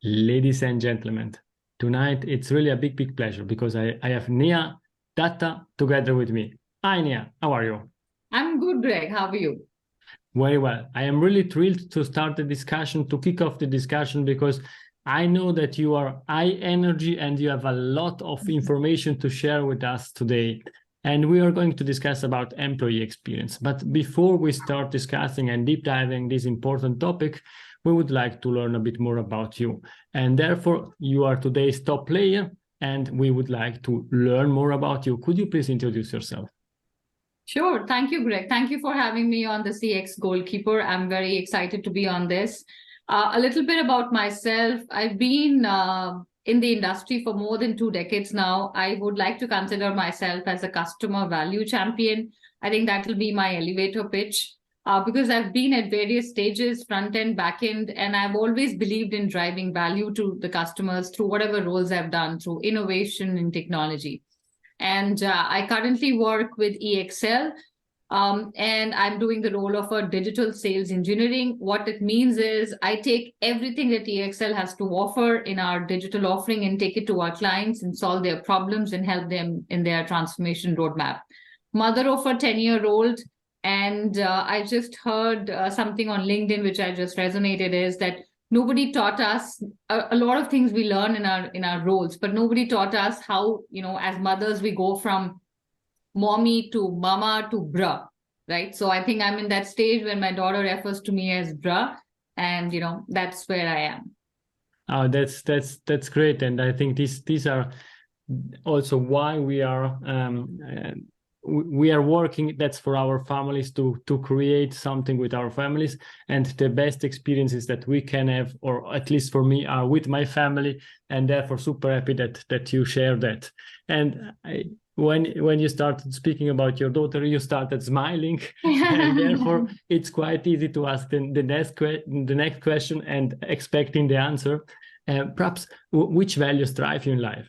Ladies and gentlemen, tonight it's really a big pleasure because I have Neha Dutta together with me. Hi Neha, how are you? I'm good, Greg. How are you? Very well. I am really thrilled to start the discussion, to kick off the discussion, because I know that you are high energy and you have a lot of information to share with us today. And we are going to discuss about employee experience. But before we start discussing and deep diving this important topic, we would like to learn a bit more about you. And therefore, you are today's top player, and we would like to learn more about you. Could you please introduce yourself? Sure. Thank you, Greg. Thank you for having me on the CX Goalkeeper. I'm very excited to be on this. A little bit about myself. I've been in the industry for more than 2 decades now. I would like to consider myself as a customer value champion. I think that will be my elevator pitch because I've been at various stages, front end, back end, and I've always believed in driving value to the customers through whatever roles I've done through innovation and technology. And I currently work with EXL, and I'm doing the role of a digital sales engineering. What it means is I take everything that EXL has to offer in our digital offering and take it to our clients and solve their problems and help them in their transformation roadmap. Mother of a 10-year-old, and I just heard something on LinkedIn which I just resonated is that nobody taught us a lot of things we learn in our roles, but nobody taught us how, as mothers we go from mommy to mama to bruh, right? So I think I'm in that stage when my daughter refers to me as bruh, and that's where I am. Oh, that's great, and I think these are also why we are working. That's for our families to create something with our families, and the best experiences that we can have, or at least for me, are with my family, and therefore super happy that you share that. And when you started speaking about your daughter, you started smiling, and therefore it's quite easy to ask the next question and expecting the answer. Perhaps which values drive you in life?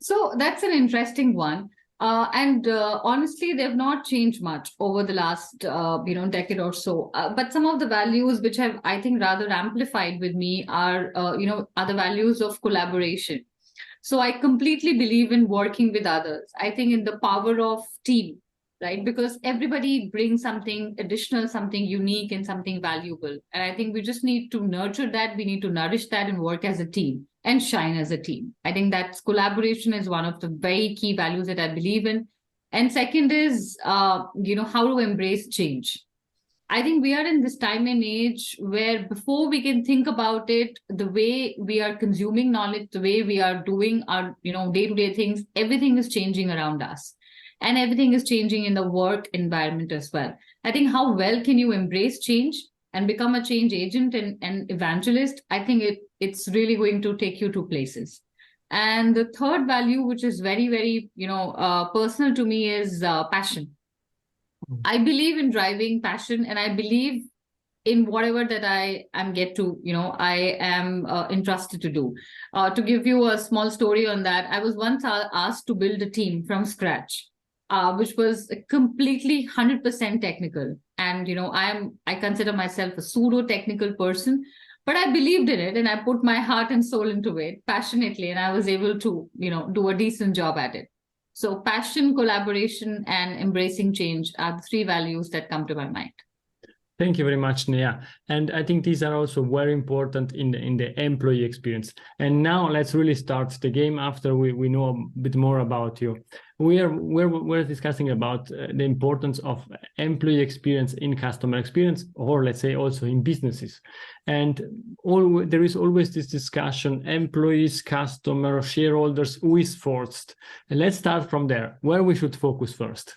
So that's an interesting one. And honestly, they've not changed much over the last, decade or so. But some of the values which have, I think, rather amplified with me are the values of collaboration. So I completely believe in working with others. I think in the power of team, right? Because everybody brings something additional, something unique, and something valuable. And I think we just need to nurture that. We need to nourish that and work as a team and shine as a team. I think that collaboration is one of the very key values that I believe in. And second is, how to embrace change. I think we are in this time and age where before we can think about it, the way we are consuming knowledge, the way we are doing our, day-to-day things, everything is changing around us. And everything is changing in the work environment as well. I think how well can you embrace change and become a change agent and evangelist? I think it's really going to take you to places. And the third value, which is very, very, personal to me is passion. I believe in driving passion, and I believe in whatever that I am I am entrusted to do. To give you a small story on that, I was once asked to build a team from scratch, which was completely 100% technical. And I consider myself a pseudo technical person, but I believed in it and I put my heart and soul into it passionately, and I was able to do a decent job at it. So passion, collaboration, and embracing change are the three values that come to my mind. Thank you very much, Neha. And I think these are also very important in the employee experience. And now let's really start the game after we know a bit more about you. We're discussing about the importance of employee experience in customer experience, or let's say also in businesses. And there is always this discussion: employees, customers, shareholders, who is first? And let's start from there. Where we should focus first?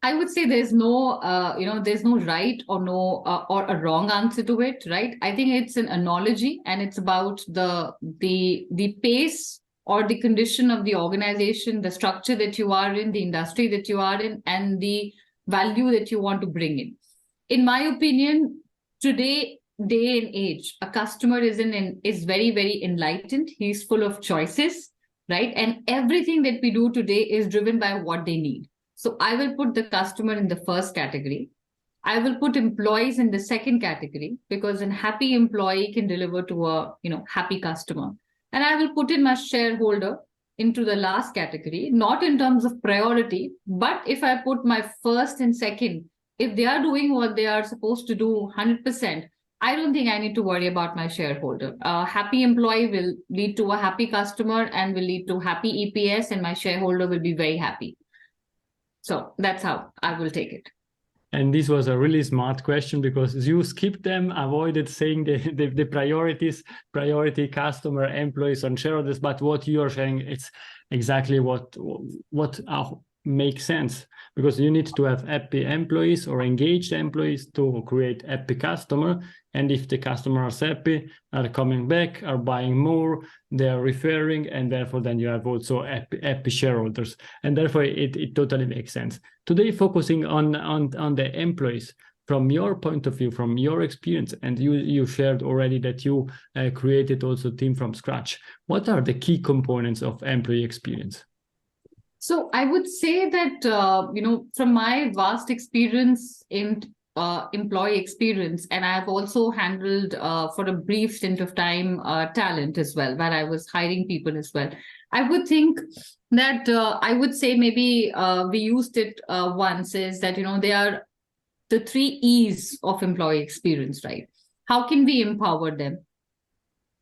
I would say there's there's no right or no or a wrong answer to it, right? I think it's an analogy, and it's about the pace or the condition of the organization, the structure that you are in, the industry that you are in, and the value that you want to bring in. In my opinion, today, day and age, a customer is very, very enlightened. He's full of choices, right? And everything that we do today is driven by what they need. So I will put the customer in the first category. I will put employees in the second category, because a happy employee can deliver to a happy customer. And I will put in my shareholder into the last category, not in terms of priority, but if I put my first and second, if they are doing what they are supposed to do 100%, I don't think I need to worry about my shareholder. A happy employee will lead to a happy customer and will lead to happy EPS, and my shareholder will be very happy. So that's how I will take it. And this was a really smart question, because you skipped them, avoided saying the priorities, priority customer, employees, and shareholders. But what you are saying, it's exactly what makes sense, because you need to have happy employees or engaged employees to create happy customer. And if the customers are happy, are coming back, are buying more, they are referring, and therefore then you have also happy shareholders. And therefore it totally makes sense. Today, focusing on the employees, from your point of view, from your experience, and you shared already that you created also a team from scratch. What are the key components of employee experience? So I would say that, from my vast experience in employee experience, and I've also handled for a brief stint of time talent as well, where I was hiring people as well. I would think that I would say maybe we used it once, is that, they are the 3 E's of employee experience, right? How can we empower them?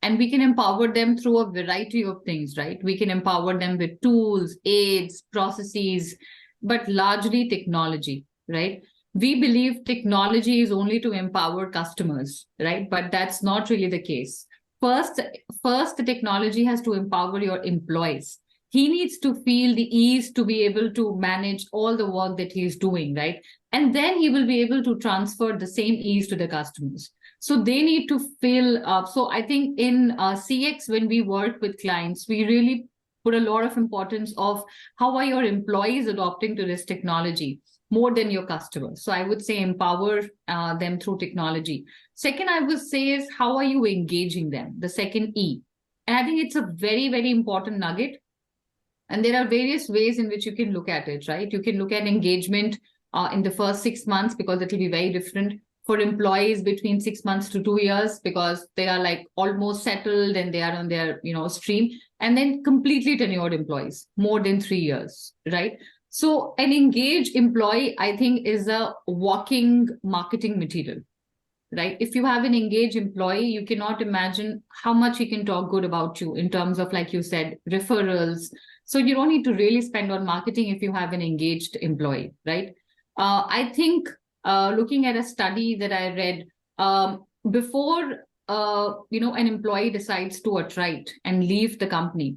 And we can empower them through a variety of things, right? We can empower them with tools, aids, processes, but largely technology, right? We believe technology is only to empower customers, right? But that's not really the case. First, the technology has to empower your employees. He needs to feel the ease to be able to manage all the work that he's doing, right? And then he will be able to transfer the same ease to the customers. So they need to feel so I think in CX, when we work with clients, we really put a lot of importance of how are your employees adopting to this technology more than your customers. So I would say empower them through technology. Second, I would say is how are you engaging them? The second E. And I think it's a very, very important nugget. And there are various ways in which you can look at it, right? You can look at engagement in the first 6 months, because it will be very different for employees between 6 months to 2 years, because they are like almost settled and they are on their stream. And then completely tenured employees, more than 3 years, right? So an engaged employee, I think, is a walking marketing material, right? If you have an engaged employee, you cannot imagine how much he can talk good about you in terms of, like you said, referrals. So you don't need to really spend on marketing if you have an engaged employee, right? I think looking at a study that I read, before an employee decides to attrite and leave the company,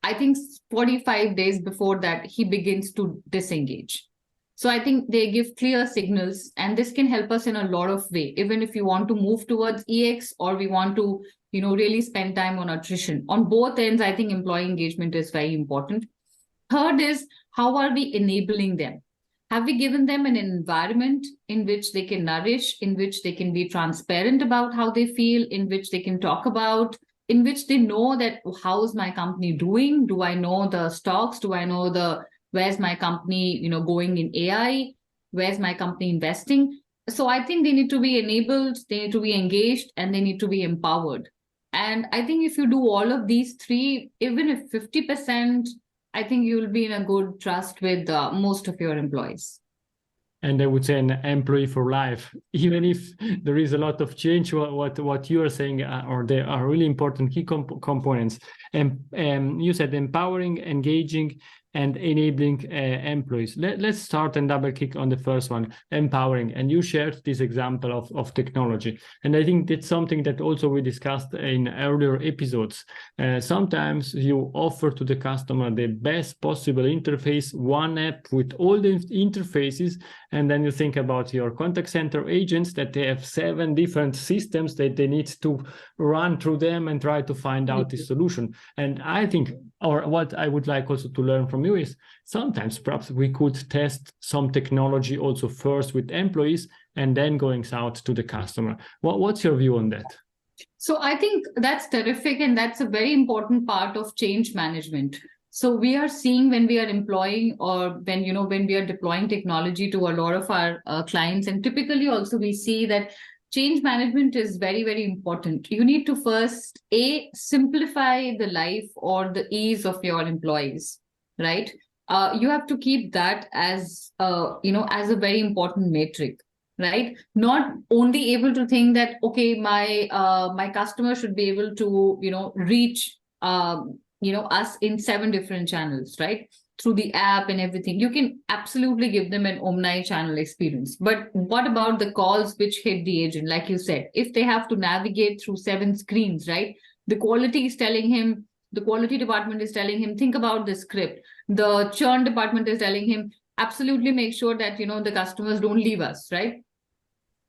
I think 45 days before that, he begins to disengage. So I think they give clear signals, and this can help us in a lot of ways, even if you want to move towards EX or we want to, really spend time on attrition. On both ends, I think employee engagement is very important. Third is, how are we enabling them? Have we given them an environment in which they can nourish, in which they can be transparent about how they feel, in which they can talk about, in which they know that how's my company doing? Do I know the stocks? Do I know where's my company, going in AI? Where's my company investing? So I think they need to be enabled, they need to be engaged, and they need to be empowered. And I think if you do all of these 3, even if 50%, I think you'll be in a good trust with most of your employees. And I would say an employee for life, even if there is a lot of change. What you are saying, or there are really important key components. And you said empowering, engaging, and enabling employees. Let's start and double click on the first one, empowering. And you shared this example of technology. And I think that's something that also we discussed in earlier episodes. Sometimes you offer to the customer the best possible interface, one app with all the interfaces, and then you think about your contact center agents that they have 7 different systems that they need to run through them and try to find out the solution. And I think, or what I would like also to learn from you is sometimes perhaps we could test some technology also first with employees and then going out to the customer. What's your view on that? So I think that's terrific, and that's a very important part of change management. So we are seeing when we are employing, or when we are deploying technology to a lot of our clients, and typically also we see that change management is very, very important. You need to first simplify the life or the ease of your employees, right? You have to keep that as as a very important metric, right? Not only able to think that, okay, my customer should be able to reach us in 7 different channels, right? Through the app and everything. You can absolutely give them an omni-channel experience. But what about the calls which hit the agent? Like you said, if they have to navigate through 7 screens, right? The quality is telling him, the quality department is telling him, think about the script. The churn department is telling him, absolutely make sure that the customers don't leave us, right?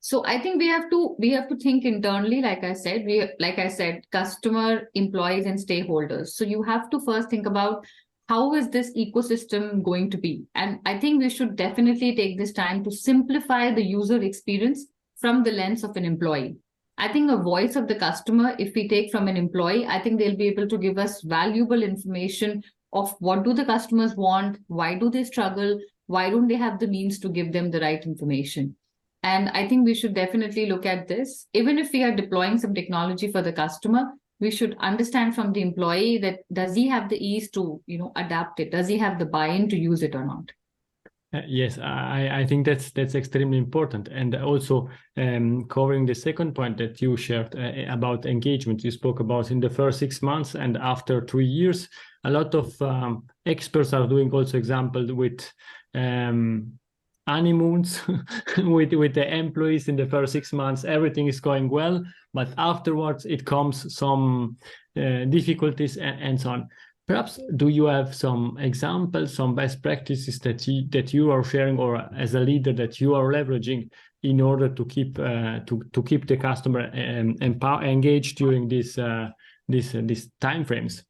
So I think we have to think internally. Like I said, customer, employees, and stakeholders. So you have to first think about how is this ecosystem going to be. And I think we should definitely take this time to simplify the user experience from the lens of an employee. I think a voice of the customer, if we take from an employee, I think they'll be able to give us valuable information of what do the customers want, why do they struggle, why don't they have the means to give them the right information. And I think we should definitely look at this. Even if we are deploying some technology for the customer, we should understand from the employee that does he have the ease to, adapt it? Does he have the buy-in to use it or not? Yes, I think that's extremely important. And also covering the second point that you shared about engagement, you spoke about in the first 6 months and after 3 years, a lot of experts are doing also example with honeymoons with the employees. In the first 6 months, everything is going well, but afterwards it comes some difficulties and so on. Perhaps do you have some examples, some best practices that you are sharing, or as a leader that you are leveraging in order to keep the customer engaged during these time frames?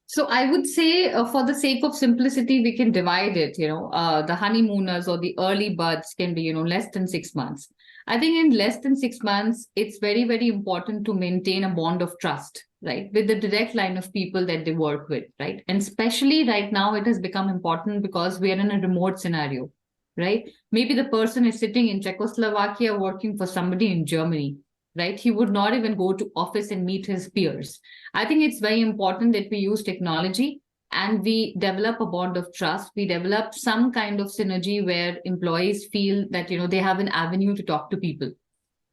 So I would say, for the sake of simplicity, we can divide it. The honeymooners or the early birds can be, less than 6 months. I think in less than 6 months, it's very, very important to maintain a bond of trust, right, with the direct line of people that they work with, right? And especially right now, it has become important because we are in a remote scenario, right? Maybe the person is sitting in Czechoslovakia working for somebody in Germany, right? He would not even go to office and meet his peers. I think it's very important that we use technology and we develop a bond of trust. We develop some kind of synergy where employees feel that, they have an avenue to talk to people,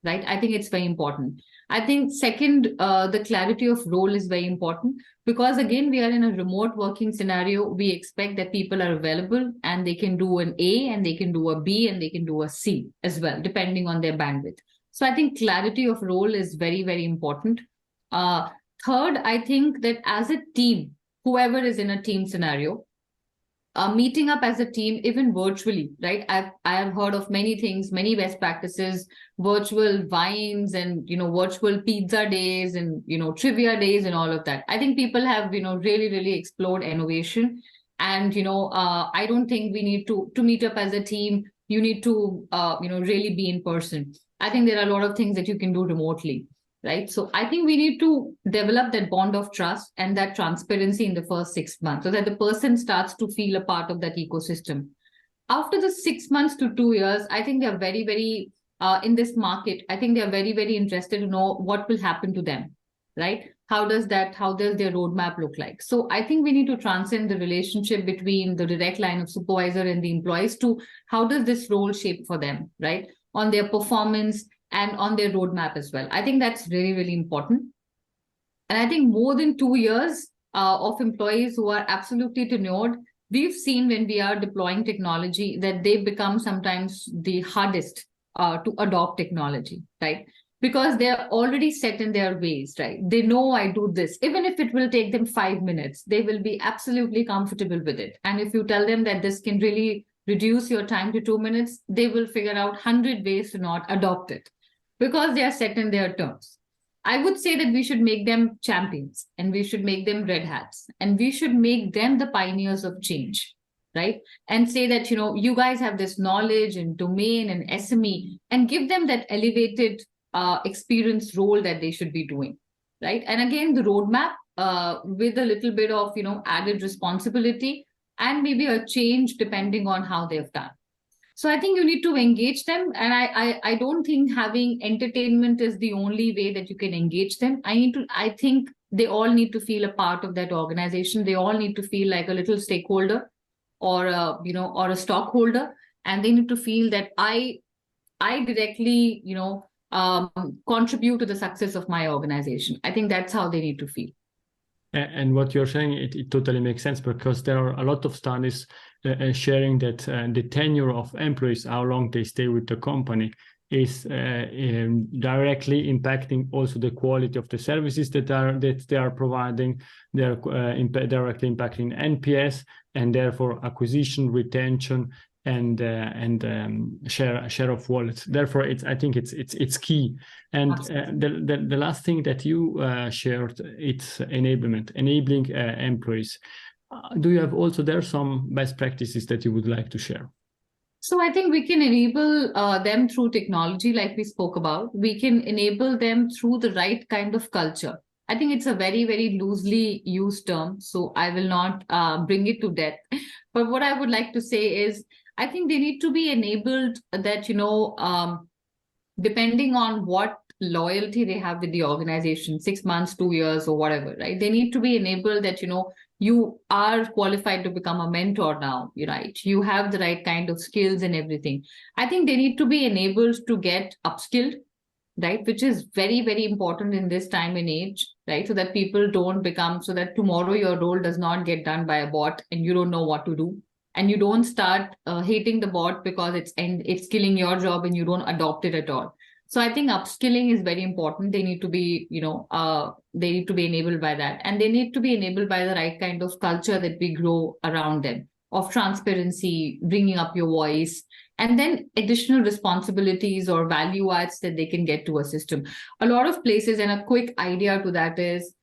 right? I think it's very important. I think second, the clarity of role is very important because again, we are in a remote working scenario. We expect that people are available and they can do an A and they can do a B and they can do a C as well, depending on their bandwidth. So I think clarity of role is very, very important. Third, I think that as a team, whoever is in a team scenario, meeting up as a team, even virtually, right? I have heard of many things, many best practices, virtual vines and, virtual pizza days and, trivia days and all of that. I think people have, really, really explored innovation. And, I don't think we need to meet up as a team. You need to, really be in person. I think there are a lot of things that you can do remotely, right? So I think we need to develop that bond of trust and that transparency in the first 6 months so that the person starts to feel a part of that ecosystem. After the 6 months to 2 years, I think they are very, very, in this market, I think they are very, very interested to know what will happen to them, right? How does their roadmap look like? So I think we need to transcend the relationship between the direct line of supervisor and the employees to how does this role shape for them, right? On their performance and on their roadmap as well. I think that's really, really important. And I think more than 2 years of employees who are absolutely tenured, we've seen when we are deploying technology that they become sometimes the hardest to adopt technology, right? Because they're already set in their ways, right? They know I do this. Even if it will take them 5 minutes, they will be absolutely comfortable with it. And if you tell them that this can really reduce your time to 2 minutes, they will figure out 100 ways to not adopt it because they are set in their terms. I would say that we should make them champions and we should make them red hats and we should make them the pioneers of change, right? And say that, you guys have this knowledge and domain and SME and give them that elevated experience role that they should be doing. right? And again, the roadmap with a little bit of, added responsibility and maybe a change depending on how they've done. So I think you need to engage them. And I don't think having entertainment is the only way that you can engage them. I think they all need to feel a part of that organization. They all need to feel like a little stakeholder or or a stockholder. And they need to feel that I directly, contribute to the success of my organization. I think that's how they need to feel. And what you're saying, it totally makes sense, because there are a lot of studies sharing that the tenure of employees, how long they stay with the company, is directly impacting also the quality of the services that they are providing. They're directly impacting NPS, and therefore acquisition, retention, and share of wallet. Therefore, I think it's key. And the last thing that you shared, it's enablement, enabling employees. Do you have also there some best practices that you would like to share? So I think we can enable them through technology, like we spoke about. We can enable them through the right kind of culture. I think it's a very, very loosely used term, so I will not bring it to death. But what I would like to say is, I think they need to be enabled that, depending on what loyalty they have with the organization, 6 months, 2 years, or whatever, right? They need to be enabled that, you are qualified to become a mentor now, right? You have the right kind of skills and everything. I think they need to be enabled to get upskilled, right? Which is very, very important in this time and age, right? So that people don't become, so that tomorrow your role does not get done by a bot and you don't know what to do. And you don't start hating the bot because it's killing your job and you don't adopt it at all. So I think upskilling is very important. They need to be, they need to be enabled by that. And they need to be enabled by the right kind of culture that we grow around them, of transparency, bringing up your voice, and then additional responsibilities or value adds that they can get to a system. A lot of places, and a quick idea to that is,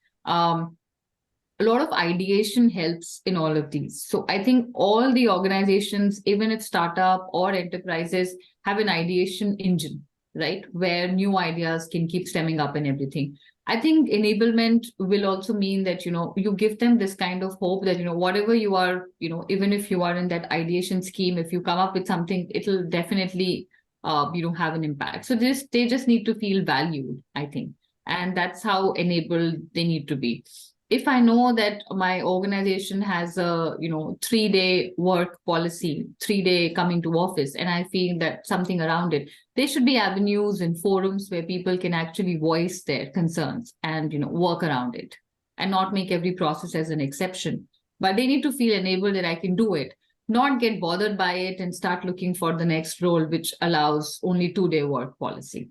a lot of ideation helps in all of these. So I think all the organizations, even if startup or enterprises, have an ideation engine, right? Where new ideas can keep stemming up and everything. I think enablement will also mean that, you give them this kind of hope that, whatever you are, even if you are in that ideation scheme, if you come up with something, it'll definitely, have an impact. So they just need to feel valued, I think. And that's how enabled they need to be. If I know that my organization has a 3-day work policy, 3-day coming to office, and I feel that something around it, there should be avenues and forums where people can actually voice their concerns and work around it, and not make every process as an exception. But they need to feel enabled that I can do it, not get bothered by it and start looking for the next role which allows only 2-day work policy.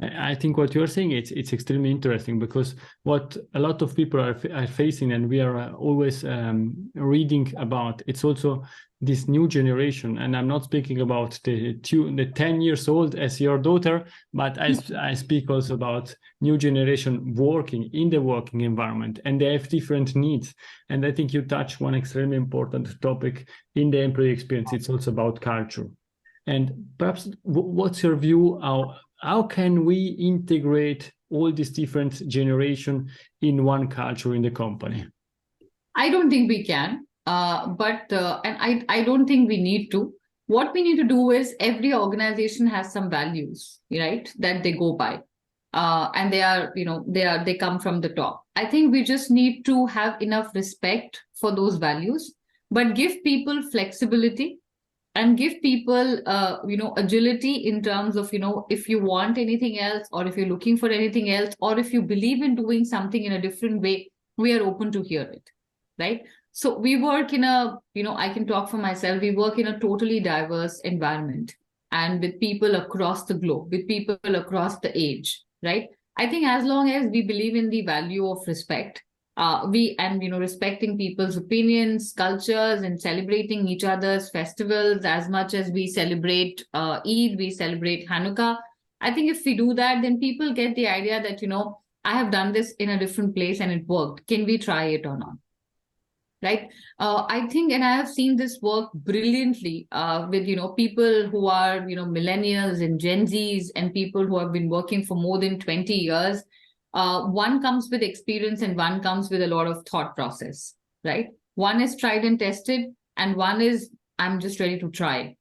I think what you're saying, it's extremely interesting, because what a lot of people are facing, and we are always reading about, it's also this new generation. And I'm not speaking about the 10 years old as your daughter, but I speak also about new generation working in the working environment, and they have different needs. And I think you touch one extremely important topic in the employee experience. It's also about culture. And perhaps what's your view? How can we integrate all these different generations in one culture in the company? I don't think we can, and I don't think we need to. What we need to do is, every organization has some values, right, that they go by, and they come from the top. I think we just need to have enough respect for those values, but give people flexibility. And give people, agility in terms of, if you want anything else, or if you're looking for anything else, or if you believe in doing something in a different way, we are open to hear it, right? So we work in I can talk for myself, we work in a totally diverse environment, and with people across the globe, with people across the age, right? I think as long as we believe in the value of respect, respecting people's opinions, cultures, and celebrating each other's festivals as much as we celebrate Eid, we celebrate Hanukkah. I think if we do that, then people get the idea that, I have done this in a different place and it worked. Can we try it or not? Right? I think, and I have seen this work brilliantly with, people who are, millennials and Gen Zs, and people who have been working for more than 20 years. One comes with experience and one comes with a lot of thought process, right? One is tried and tested, and one is I'm just ready to try,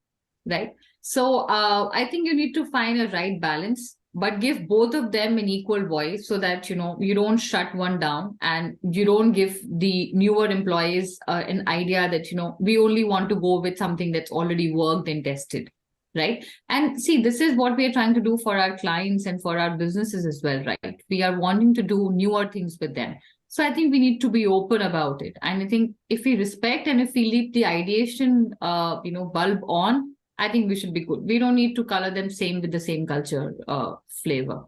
right? So I think you need to find a right balance, but give both of them an equal voice so that you don't shut one down and you don't give the newer employees an idea that we only want to go with something that's already worked and tested, right? And see, this is what we are trying to do for our clients and for our businesses as well, right? We are wanting to do newer things with them. So I think we need to be open about it. And I think if we respect and if we leave the ideation, bulb on, I think we should be good. We don't need to color them same with the same culture flavor.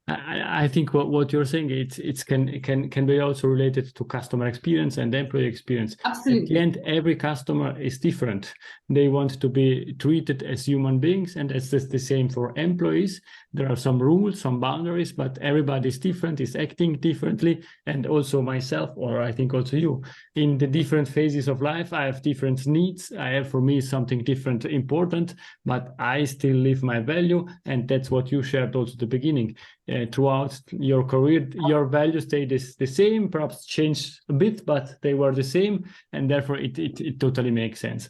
I think what you're saying, it can be also related to customer experience and employee experience. Absolutely. At the end, every customer is different. They want to be treated as human beings, and it's the same for employees. There are some rules, some boundaries, but everybody is different, is acting differently. And also myself, or I think also you, in the different phases of life, I have different needs. I have, for me, something different important, but I still live my value. And that's what you shared also at the beginning. Throughout your career, your values stayed the same, perhaps changed a bit, but they were the same, and therefore it totally makes sense.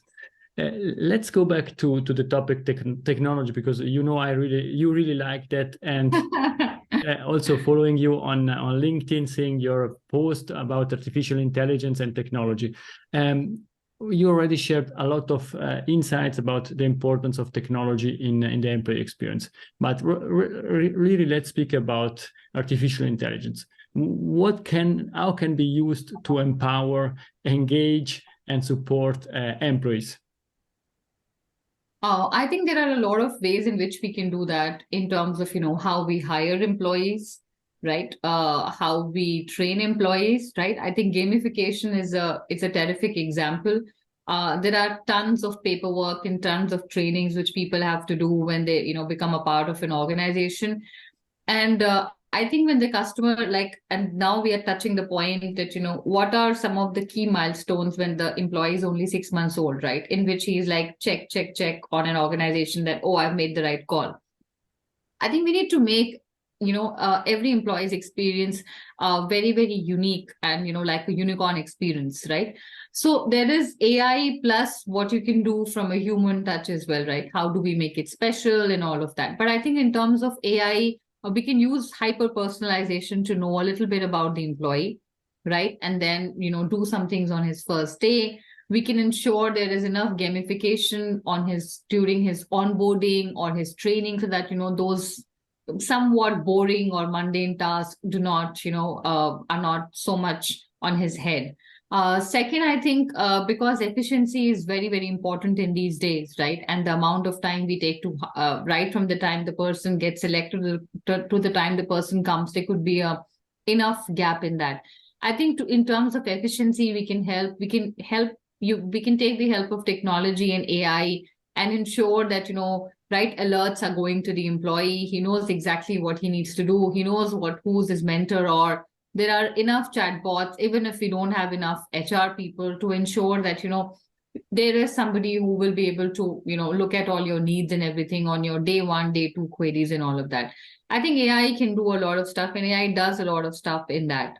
Let's go back to the topic technology, because you really like that, and also following you on LinkedIn, seeing your post about artificial intelligence and technology. You already shared a lot of insights about the importance of technology in the employee experience. But really, let's speak about artificial intelligence. How can be used to empower, engage, and support employees? I think there are a lot of ways in which we can do that in terms of, how we hire employees, right? How we train employees, right? I think gamification is a terrific example. There are tons of paperwork and tons of trainings which people have to do when they, become a part of an organization. And I think when the customer, and now we are touching the point that, what are some of the key milestones when the employee is only 6 months old, right? In which he's like, check on an organization that, oh, I've made the right call. I think we need to make, every employee's experience very, very unique and, like a unicorn experience, right? So there is AI plus what you can do from a human touch as well, right? How do we make it special and all of that? But I think in terms of AI, we can use hyper personalization to know a little bit about the employee, right? And then, do some things on his first day. We can ensure there is enough gamification during his onboarding or his training so that, those somewhat boring or mundane tasks are not so much on his head. Second, I think because efficiency is very, very important in these days, right? And the amount of time we take to, right from the time the person gets selected to the time the person comes, there could be enough gap in that. I think in terms of efficiency, we can take the help of technology and AI and ensure that, right alerts are going to the employee. He knows exactly what he needs to do. He knows who's his mentor, or there are enough chatbots, even if we don't have enough HR people, to ensure that, there is somebody who will be able to, look at all your needs and everything on your day 1, day 2 queries and all of that. I think AI can do a lot of stuff, and AI does a lot of stuff in that.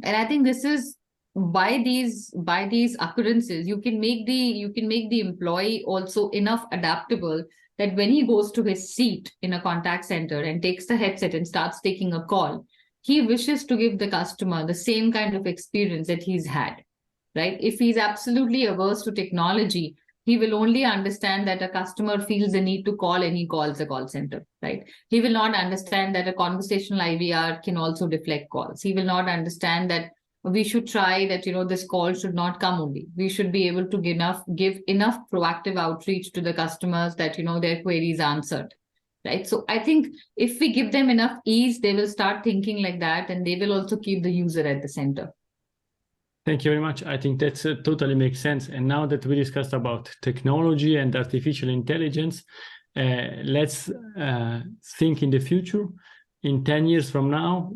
And I think this is by these occurrences, you can make the employee also enough adaptable that when he goes to his seat in a contact center and takes the headset and starts taking a call, he wishes to give the customer the same kind of experience that he's had, right? If he's absolutely averse to technology, he will only understand that a customer feels the need to call and he calls a call center, right? He will not understand that a conversational IVR can also deflect calls. He will not understand that we should try that, this call should not come only. We should be able to give enough proactive outreach to the customers that, their queries answered. Right. So I think if we give them enough ease, they will start thinking like that, and they will also keep the user at the center. Thank you very much. I think that totally makes sense. And now that we discussed about technology and artificial intelligence, let's think in the future. In 10 years from now,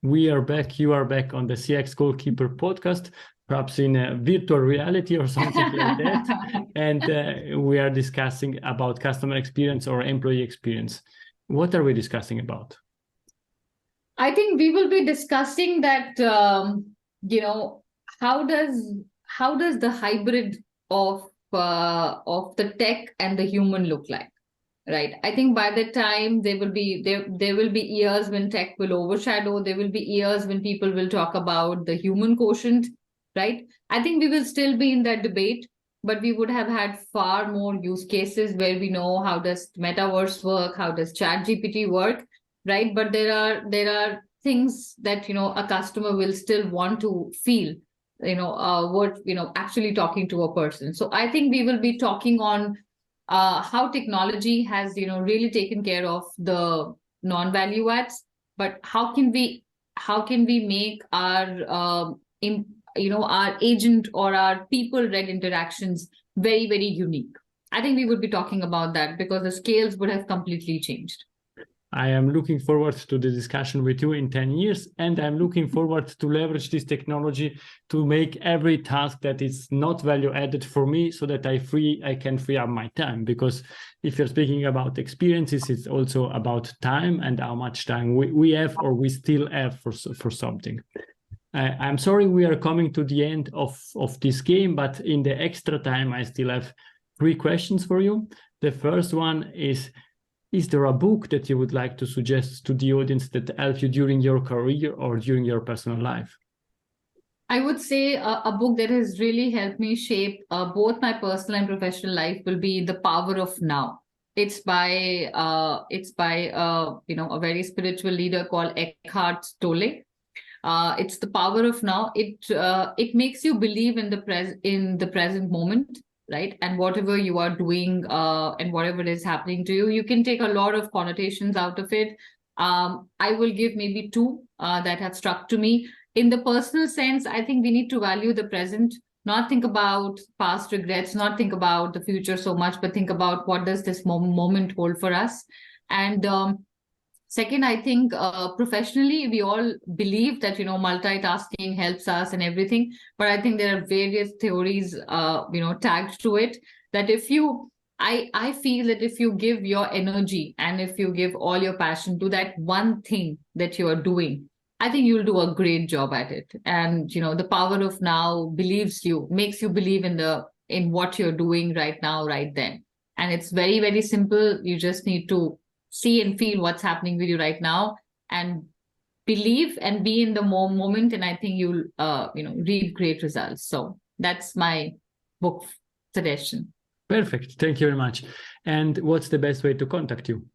you are back on the CX Goalkeeper podcast, perhaps in a virtual reality or something like that. And we are discussing about customer experience or employee experience. What are we discussing about? I think we will be discussing that, you know, how does the hybrid of the tech and the human look like? Right. I think by the time there will be years when tech will overshadow, there will be years when people will talk about the human quotient, right? I think we will still be in that debate, but we would have had far more use cases where we know how does metaverse work, how does chat GPT work, right? But there are things that a customer will still want to feel, what actually talking to a person. So I think we will be talking on how technology has really taken care of the non-value adds, but how can we make our our agent or our people-led interactions very, very unique. I think we would be talking about that because the scales would have completely changed. I am looking forward to the discussion with you in 10 years, and I'm looking forward to leverage this technology to make every task that is not value added for me so that I can free up my time. Because if you're speaking about experiences, it's also about time and how much time we have or we still have for something. I'm sorry we are coming to the end of this game, but in the extra time, I still have 3 questions for you. The first one is there a book that you would like to suggest to the audience that helped you during your career or during your personal life? I would say a book that has really helped me shape both my personal and professional life will be The Power of Now. It's by a very spiritual leader called Eckhart Tolle. It's The Power of Now. It makes you believe in the present moment, right? And whatever you are doing and whatever is happening to you, you can take a lot of connotations out of it. I will give maybe 2 that have struck to me. In the personal sense, I think we need to value the present, not think about past regrets, not think about the future so much, but think about what does this moment hold for us. And second, I think professionally, we all believe that, multitasking helps us and everything. But I think there are various theories, tagged to it that I feel that if you give your energy and if you give all your passion to that one thing that you are doing, I think you'll do a great job at it. And, the power of now makes you believe in what you're doing right now, right then. And it's very, very simple. You just need to see and feel what's happening with you right now and believe and be in the moment. And I think you'll, reap great results. So that's my book suggestion. Perfect. Thank you very much. And what's the best way to contact you?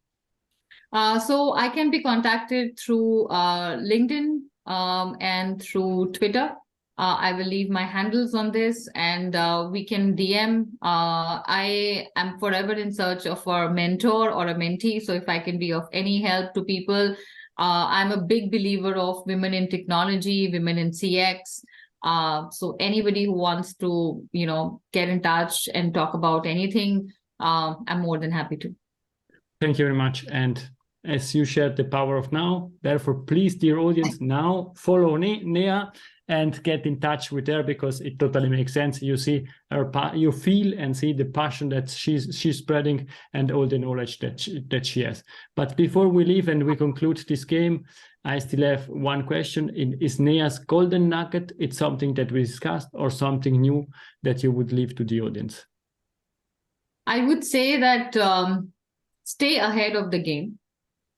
So I can be contacted through LinkedIn and through Twitter. I will leave my handles on this and we can DM. I am forever in search of a mentor or a mentee. So if I can be of any help to people, I'm a big believer of women in technology, women in CX. So anybody who wants to, get in touch and talk about anything, I'm more than happy to. Thank you very much. And as you shared the power of now, therefore, please, dear audience, now follow Neha and get in touch with her because it totally makes sense. You see her, you feel and see the passion that she's spreading and all the knowledge that she has. But before we leave and we conclude this game, I still have one question. Is Neha's golden nugget? It's something that we discussed or something new that you would leave to the audience? I would say that stay ahead of the game.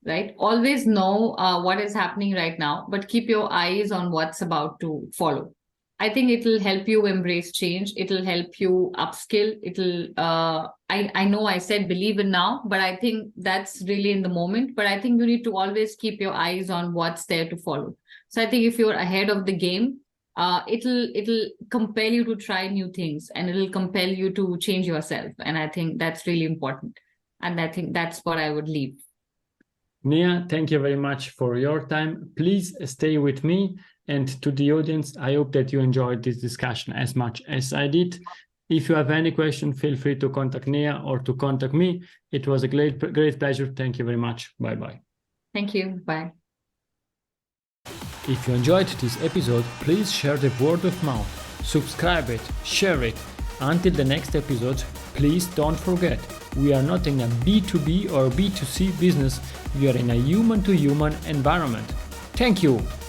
Right? Always know what is happening right now, but keep your eyes on what's about to follow. I think it'll help you embrace change. It'll help you upskill. I know I said believe in now, but I think that's really in the moment. But I think you need to always keep your eyes on what's there to follow. So I think if you're ahead of the game, it'll compel you to try new things and it'll compel you to change yourself. And I think that's really important. And I think that's what I would leave. Neha, thank you very much for your time. Please stay with me, and to the audience, I hope that you enjoyed this discussion as much as I did. If you have any question, feel free to contact Neha or to contact me. It was a great pleasure. Thank you very much. Bye-bye. Thank you. Bye. If you enjoyed this episode, please share the word of mouth. Subscribe it, share it. Until the next episode, please don't forget, we are not in a B2B or B2C business, we are in a human-to-human environment. Thank you.